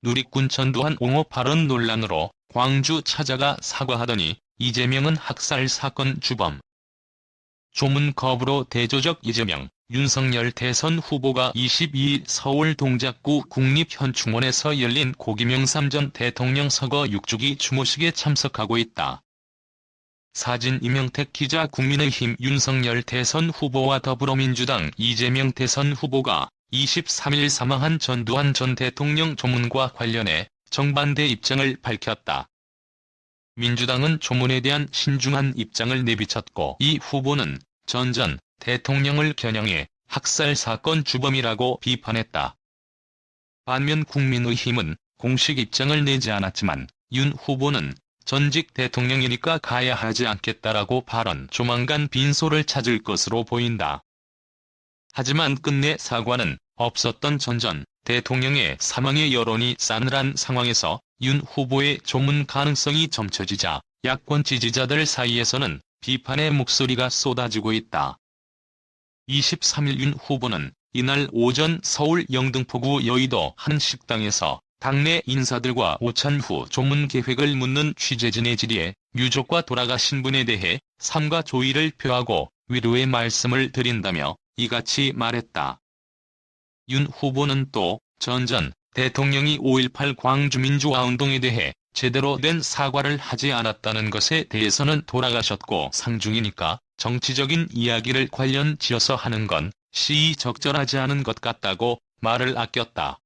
누리꾼 전두환 옹호 발언 논란으로 광주 찾아가 사과하더니 이재명은 학살 사건 주범. 조문 거부로 대조적 이재명, 윤석열 대선 후보가 22일 서울 동작구 국립현충원에서 열린 고김영 전 대통령 서거 6주기 추모식에 참석하고 있다. 사진 이명택 기자. 국민의힘 윤석열 대선 후보와 더불어민주당 이재명 대선 후보가 23일 사망한 전두환 전 대통령 조문과 관련해 정반대 입장을 밝혔다. 민주당은 조문에 대한 신중한 입장을 내비쳤고, 이 후보는 전 대통령을 겨냥해 학살 사건 주범이라고 비판했다. 반면 국민의힘은 공식 입장을 내지 않았지만 윤 후보는 전직 대통령이니까 가야 하지 않겠다라고 발언. 조만간 빈소를 찾을 것으로 보인다. 하지만 끝내 사과는 없었던 전 대통령의 사망의 여론이 싸늘한 상황에서 윤 후보의 조문 가능성이 점쳐지자 야권 지지자들 사이에서는 비판의 목소리가 쏟아지고 있다. 23일 윤 후보는 이날 오전 서울 영등포구 여의도 한 식당에서 당내 인사들과 오찬 후 조문 계획을 묻는 취재진의 질의에 유족과 돌아가신 분에 대해 삼가 조의를 표하고 위로의 말씀을 드린다며 이같이 말했다. 윤 후보는 또 전 대통령이 5.18 광주민주화운동에 대해 제대로 된 사과를 하지 않았다는 것에 대해서는 돌아가셨고 상중이니까 정치적인 이야기를 관련 지어서 하는 건 시의적절하지 않은 것 같다고 말을 아꼈다.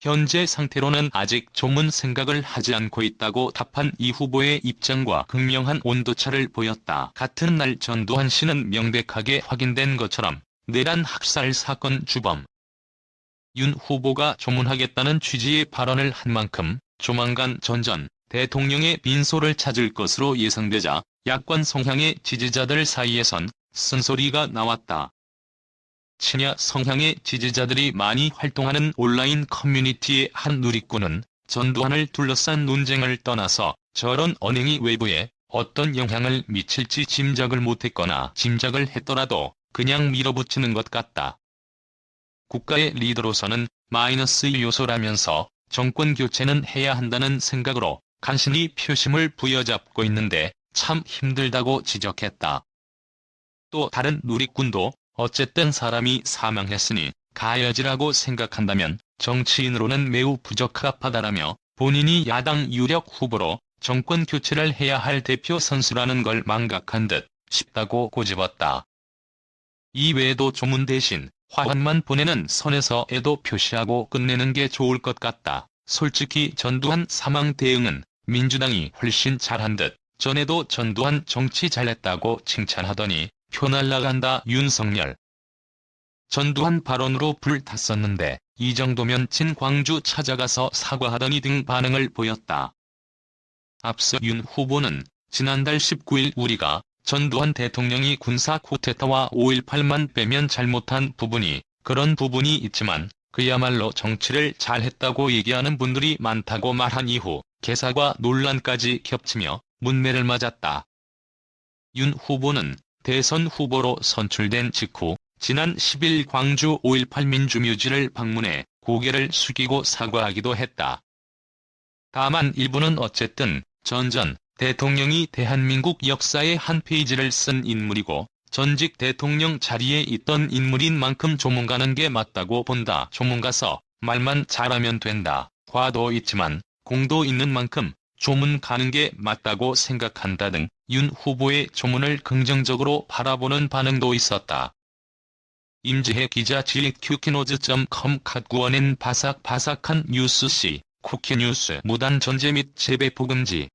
현재 상태로는 아직 조문 생각을 하지 않고 있다고 답한 이 후보의 입장과 극명한 온도차를 보였다. 같은 날 전두환 씨는 명백하게 확인된 것처럼 내란 학살 사건 주범. 윤 후보가 조문하겠다는 취지의 발언을 한 만큼 조만간 전 대통령의 빈소를 찾을 것으로 예상되자 야권 성향의 지지자들 사이에선 쓴소리가 나왔다. 친야 성향의 지지자들이 많이 활동하는 온라인 커뮤니티의 한 누리꾼은 전두환을 둘러싼 논쟁을 떠나서 저런 언행이 외부에 어떤 영향을 미칠지 짐작을 못했거나 짐작을 했더라도 그냥 밀어붙이는 것 같다. 국가의 리더로서는 마이너스 요소라면서 정권 교체는 해야 한다는 생각으로 간신히 표심을 부여잡고 있는데 참 힘들다고 지적했다. 또 다른 누리꾼도 어쨌든 사람이 사망했으니 가야지라고 생각한다면 정치인으로는 매우 부적합하다라며 본인이 야당 유력 후보로 정권 교체를 해야 할 대표 선수라는 걸 망각한 듯 싶다고 고집었다. 이외에도 조문 대신 화환만 보내는 선에서 애도 표시하고 끝내는 게 좋을 것 같다. 솔직히 전두환 사망 대응은 민주당이 훨씬 잘한 듯 전에도 전두환 정치 잘했다고 칭찬하더니 표 날라간다. 윤석열. 전두환 발언으로 불탔었는데 이 정도면 친 광주 찾아가서 사과하더니 등 반응을 보였다. 앞서 윤 후보는 지난달 19일 우리가 전두환 대통령이 군사 쿠데타와 5.18만 빼면 잘못한 부분이 그런 부분이 있지만 그야말로 정치를 잘했다고 얘기하는 분들이 많다고 말한 이후 개사과 논란까지 겹치며 문매를 맞았다. 윤 후보는 대선 후보로 선출된 직후 지난 10일 광주 5.18 민주묘지를 방문해 고개를 숙이고 사과하기도 했다. 다만 일부는 어쨌든 전 대통령이 대한민국 역사의 한 페이지를 쓴 인물이고 전직 대통령 자리에 있던 인물인 만큼 조문 가는 게 맞다고 본다. 조문 가서 말만 잘하면 된다. 과도 있지만 공도 있는 만큼 조문 가는 게 맞다고 생각한다 등 윤 후보의 조문을 긍정적으로 바라보는 반응도 있었다. 임지혜 기자. GQ키노즈.com 갓구원엔 바삭바삭한 뉴스씨 쿠키뉴스 무단 전제 및 재배포 금지.